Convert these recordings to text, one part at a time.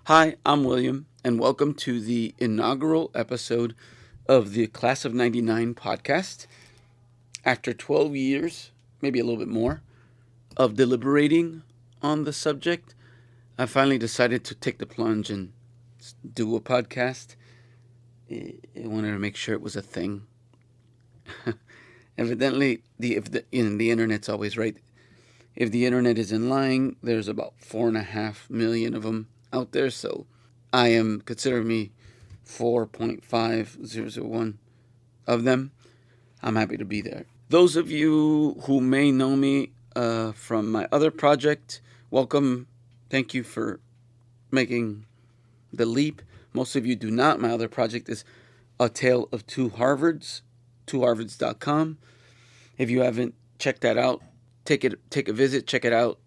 Hi, I'm William, and welcome to the inaugural episode of the Class of 99 podcast. After 12 years, maybe a little bit more, of deliberating on the subject, I finally decided to take the plunge and do a podcast. I wanted to make sure it was a thing. Evidently, the internet's always right. If the internet isn't lying, there's about 4.5 million of them out there, so I am consider me 4.5001 of them. I'm happy to be there. Those of you who may know me from my other project, welcome. Thank you for making the leap. Most of you do not. My other project is A Tale of Two Harvards, twoharvards.com. If you haven't checked that out, take a visit, check it out,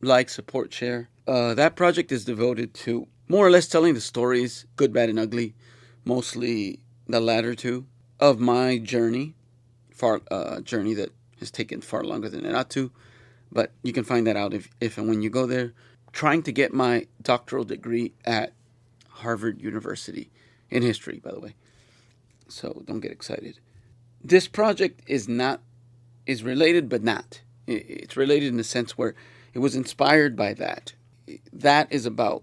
like, support, share. That project is devoted to more or less telling the stories, good, bad, and ugly, mostly the latter two, of my journey, journey that has taken far longer than it ought to, but you can find that out if and when you go there. Trying to get my doctoral degree at Harvard University, in history, by the way, so don't get excited. This project is related, but not. It's related in the sense where it was inspired by that. That is about,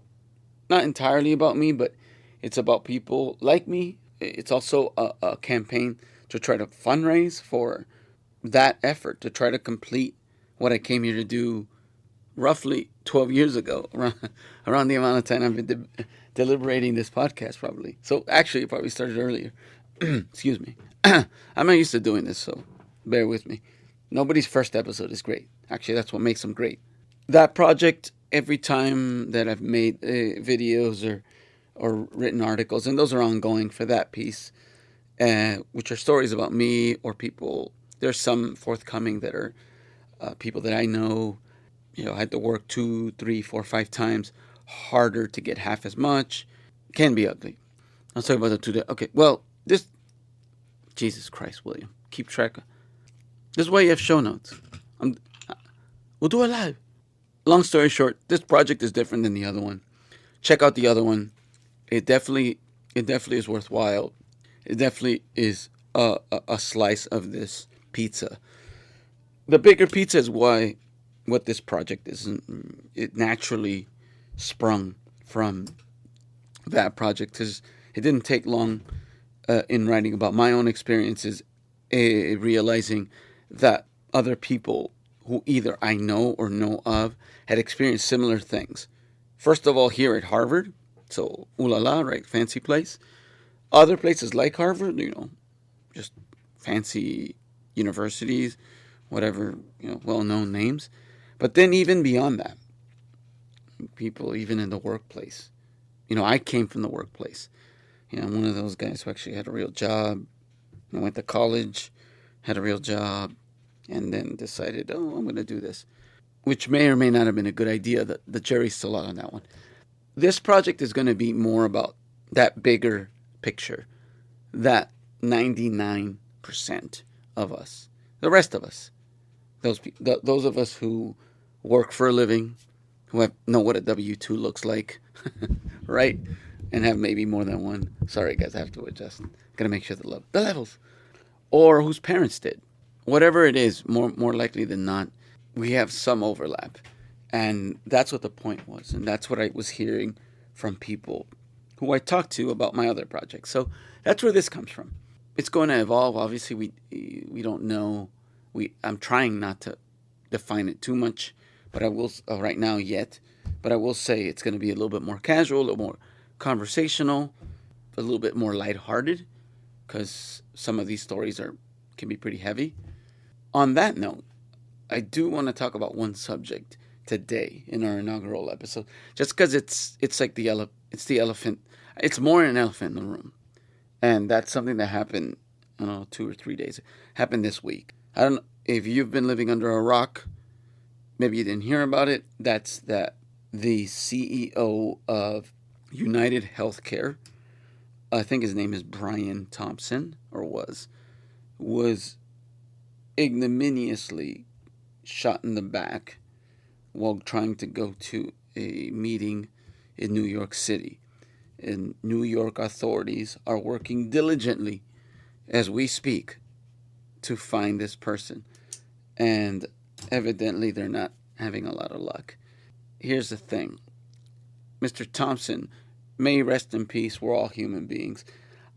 not entirely about me, but it's about people like me. It's also a campaign to try to fundraise for that effort, to try to complete what I came here to do roughly 12 years ago, around the amount of time I've been deliberating this podcast, probably. So actually, it probably started earlier. Excuse me. I'm not used to doing this, so bear with me. Nobody's first episode is great. Actually, that's what makes them great. That project, every time that I've made videos or written articles, and those are ongoing for that piece, which are stories about me or people. There's some forthcoming that are people that I know. I had to work 2, 3, 4, 5 times harder to get half as much. Can be ugly. I'll talk about the two. Okay, well, Jesus Christ, William, keep track. This is why you have show notes. We'll do it live. Long story short, this project is different than the other one. Check out the other one. It definitely is worthwhile. It definitely is a slice of this pizza. The bigger pizza is what this project is. It naturally sprung from that project because it didn't take long in writing about my own experiences, realizing that other people who either I know or know of had experienced similar things. First of all, here at Harvard, so ooh la la, right, fancy place. Other places like Harvard, just fancy universities, whatever, well-known names. But then even beyond that, people even in the workplace. I came from the workplace. I'm one of those guys who actually had a real job. I went to college, had a real job, and then decided, I'm going to do this, which may or may not have been a good idea. The jury's still out on that one. This project is going to be more about that bigger picture, that 99% of us, the rest of us, those of us who work for a living, who know what a W-2 looks like, right? And have maybe more than one. Sorry, guys, I have to adjust. Gotta make sure the levels. Or whose parents did. Whatever it is, more likely than not, we have some overlap. And that's what the point was. And that's what I was hearing from people who I talked to about my other projects. So that's where this comes from. It's going to evolve. Obviously, we don't know. I'm trying not to define it too much, but I will right now yet. But I will say it's going to be a little bit more casual, a little more conversational, a little bit more lighthearted, because some of these stories can be pretty heavy. On that note, I do want to talk about one subject today in our inaugural episode, just because it's like the elephant. It's more an elephant in the room, and that's something that happened. I don't know, 2 or 3 days. Happened this week. I don't know if you've been living under a rock. Maybe you didn't hear about it. That's that the CEO of United Healthcare, I think his name is Brian Thompson, or was ignominiously shot in the back while trying to go to a meeting in New York City. And New York authorities are working diligently as we speak to find this person. And evidently, they're not having a lot of luck. Here's the thing, Mr. Thompson, may rest in peace. We're all human beings.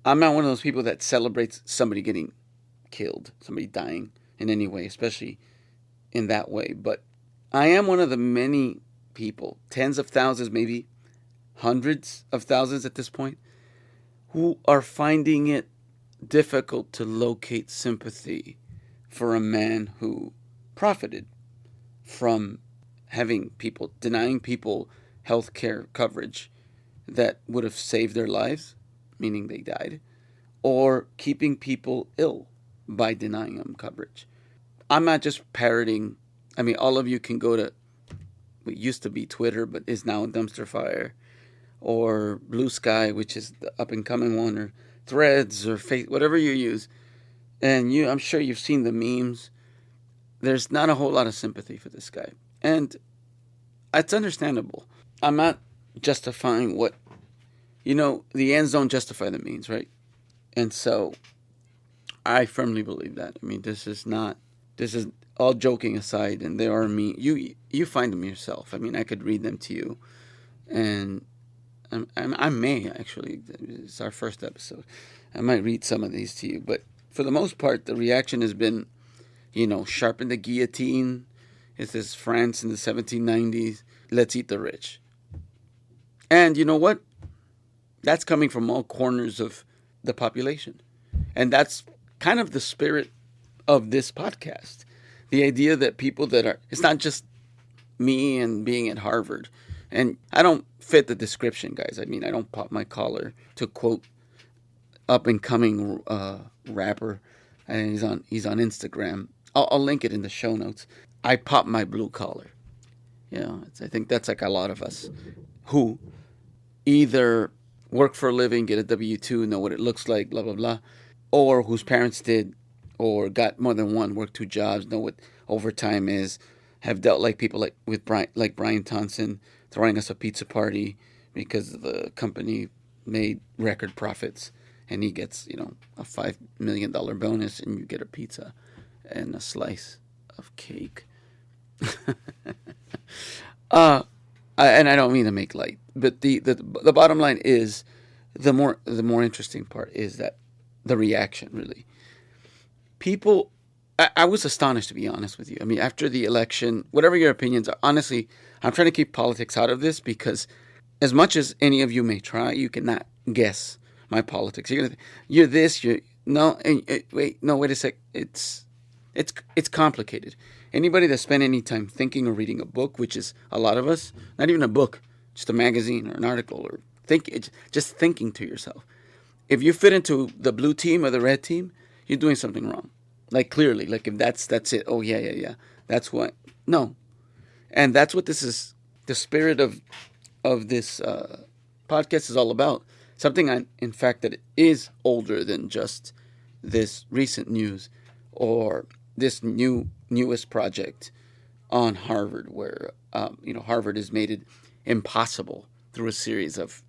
I'm not one of those people that celebrates somebody getting killed, somebody dying in any way, especially in that way. But I am one of the many people, tens of thousands, maybe hundreds of thousands at this point, who are finding it difficult to locate sympathy for a man who profited from denying people health care coverage that would have saved their lives, meaning they died, or keeping people ill by denying them coverage. I'm not just parroting. I mean, all of you can go to what used to be Twitter, but is now a dumpster fire, or Blue Sky, which is the up and coming one, or Threads, or Facebook, whatever you use. And I'm sure you've seen the memes. There's not a whole lot of sympathy for this guy. And it's understandable. I'm not justifying the ends don't justify the means, right? And so I firmly believe that. I mean, this is all joking aside, and there are you find them yourself. I mean, I could read them to you, and I may actually, it's our first episode, I might read some of these to you, but for the most part, the reaction has been, sharpen the guillotine. This is France in the 1790s. Let's eat the rich. And you know what? That's coming from all corners of the population. And that's kind of the spirit of this podcast. The idea that it's not just me and being at Harvard. And I don't fit the description, guys. I mean, I don't pop my collar, to quote up and coming rapper. And he's on Instagram. I'll link it in the show notes. I pop my blue collar. I think that's like a lot of us who either work for a living, get a W-2, know what it looks like, blah, blah, blah, or whose parents did, or got more than one, work two jobs, know what overtime is, have dealt like people like Brian Thompson throwing us a pizza party because the company made record profits, and he gets, a $5 million bonus, and you get a pizza and a slice of cake. And I don't mean to make light, but the bottom line is, the more interesting part is that the reaction, really. People, I was astonished, to be honest with you. I mean, after the election, whatever your opinions are, honestly, I'm trying to keep politics out of this, because as much as any of you may try, you cannot guess my politics. You're this, wait a sec. It's complicated. Anybody that spent any time thinking or reading a book, which is a lot of us, not even a book, just a magazine or an article, or just thinking to yourself. If you fit into the blue team or the red team, you're doing something wrong. Like, clearly, like, if that's it. Oh, yeah. That's what. No. And that's what this is, the spirit of this podcast is all about. Something, in fact, that is older than just this recent news or this newest project on Harvard, where Harvard has made it impossible through a series of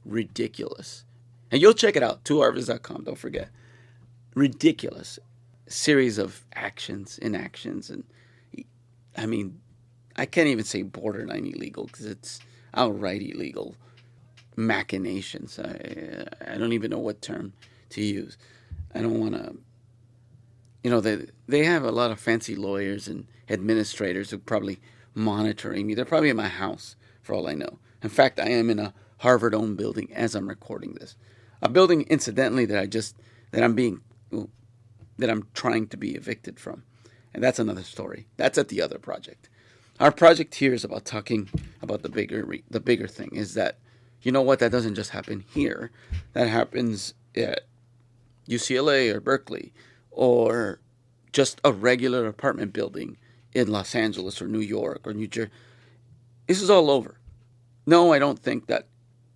ridiculous, and you'll check it out, toharvards.com, don't forget, ridiculous series of inactions, and I mean, I can't even say borderline illegal, because it's outright illegal machinations. I don't even know what term to use. I don't want to. They have a lot of fancy lawyers and administrators who are probably monitoring me. They're probably in my house, for all I know. In fact, I am in a Harvard-owned building as I'm recording this. A building, incidentally, that I'm trying to be evicted from. And that's another story. That's at the other project. Our project here is about talking about the bigger thing, is that, you know what, that doesn't just happen here. That happens at UCLA or Berkeley, or just a regular apartment building in Los Angeles or New York or New Jersey. This is all over. No, I don't think that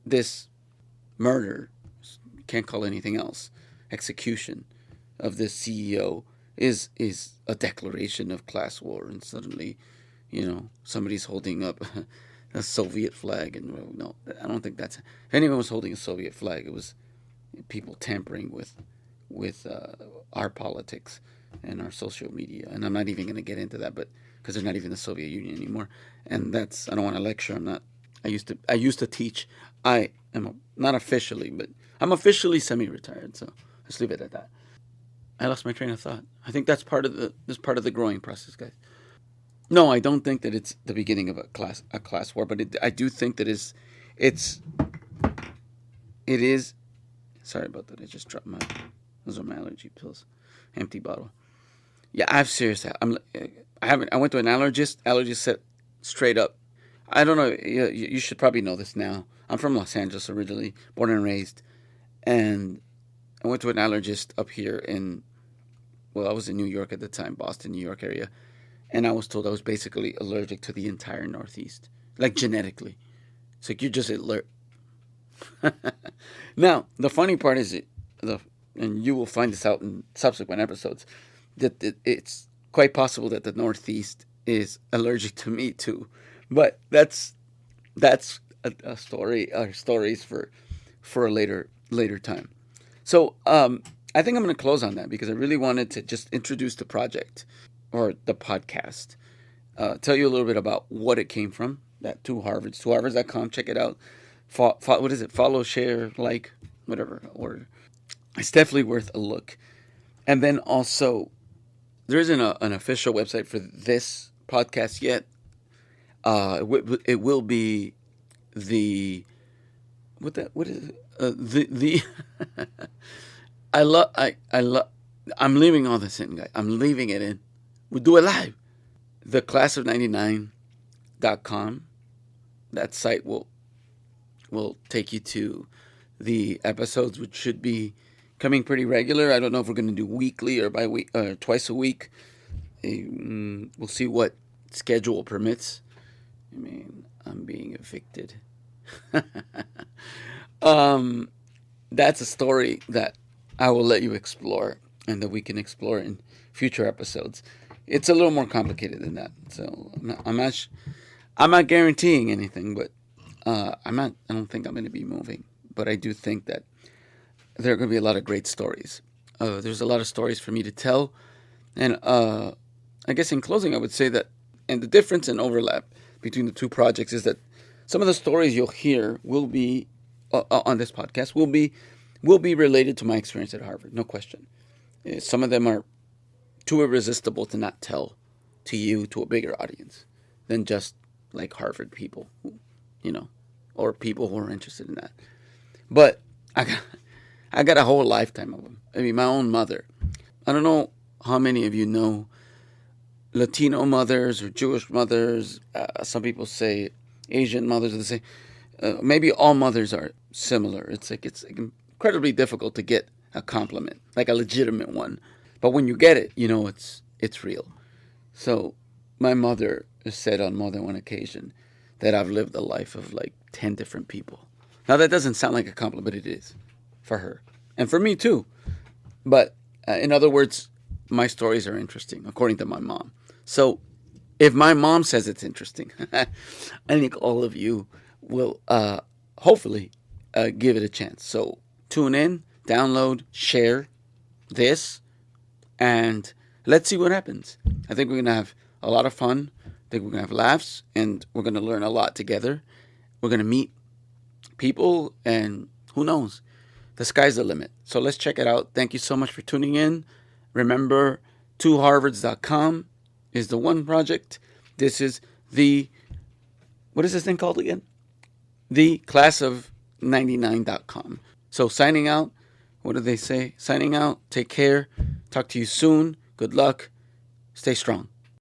this murder, can't call it anything else, execution of this CEO is a declaration of class war, and suddenly, somebody's holding up a Soviet flag. And no, I don't think that's. If anyone was holding a Soviet flag, it was people tampering with our politics and our social media. And I'm not even going to get into that, but because they're not even the Soviet Union anymore. And that's, I don't want to lecture. I'm not. I used to teach. I am not officially, but I'm officially semi-retired. So let's leave it at that. I lost my train of thought. I think that's part of the growing process, guys. No, I don't think that it's the beginning of a class war, but I do think that it's it is. Sorry about that. I just dropped my those are my allergy pills, empty bottle. Yeah, I have serious. I haven't. I went to an allergist. Allergist said straight up. I don't know. You should probably know this now. I'm from Los Angeles originally, born and raised, and I went to an allergist up here in. Well, I was in New York at the time, Boston, New York area, and I was told I was basically allergic to the entire Northeast, like genetically. It's like you're just alert. Now, the funny part is and you will find this out in subsequent episodes, that it's quite possible that the Northeast is allergic to me too, but that's a story or stories for a later time. So I think I'm going to close on that because I really wanted to just introduce the project or the podcast, tell you a little bit about what it came from. That two Harvards.com. Check it out. What is it? Follow, share, like, whatever order. It's definitely worth a look. And then also, there isn't an official website for this podcast yet. It will be the what is it? The I'm leaving all this in, guys. I'm leaving it in. We'll do it live. The classof'M99.com. That site will take you to the episodes, which should be coming pretty regular. I don't know if we're going to do weekly or twice a week. We'll see what schedule permits. I mean, I'm being evicted. That's a story that I will let you explore and that we can explore in future episodes. It's a little more complicated than that, so I'm not guaranteeing anything, but I don't think I'm going to be moving, but I do think that there are going to be a lot of great stories. There's a lot of stories for me to tell, and I guess in closing, I would say that, and the difference and overlap between the two projects is that some of the stories you'll hear will be on this podcast will be related to my experience at Harvard, no question. Some of them are too irresistible to not tell to you, to a bigger audience, than just like Harvard people, or people who are interested in that. But I got a whole lifetime of them. I mean, my own mother. I don't know how many of you know Latino mothers or Jewish mothers. Some people say Asian mothers. They say maybe all mothers are similar. It's incredibly difficult to get a compliment, like a legitimate one. But when you get it, it's real. So my mother has said on more than one occasion that I've lived a life of like 10 different people. Now that doesn't sound like a compliment, but it is for her. And for me too. But in other words, my stories are interesting, according to my mom. So if my mom says it's interesting, I think all of you will hopefully give it a chance. So tune in, download, share this, and let's see what happens. I think we're going to have a lot of fun. I think we're going to have laughs, and we're going to learn a lot together. We're going to meet people, and who knows? The sky's the limit. So let's check it out. Thank you so much for tuning in. Remember, 2harvards.com is the one project. This is what is this thing called again? The classof'M99.com. So signing out. What do they say? Signing out. Take care. Talk to you soon. Good luck. Stay strong.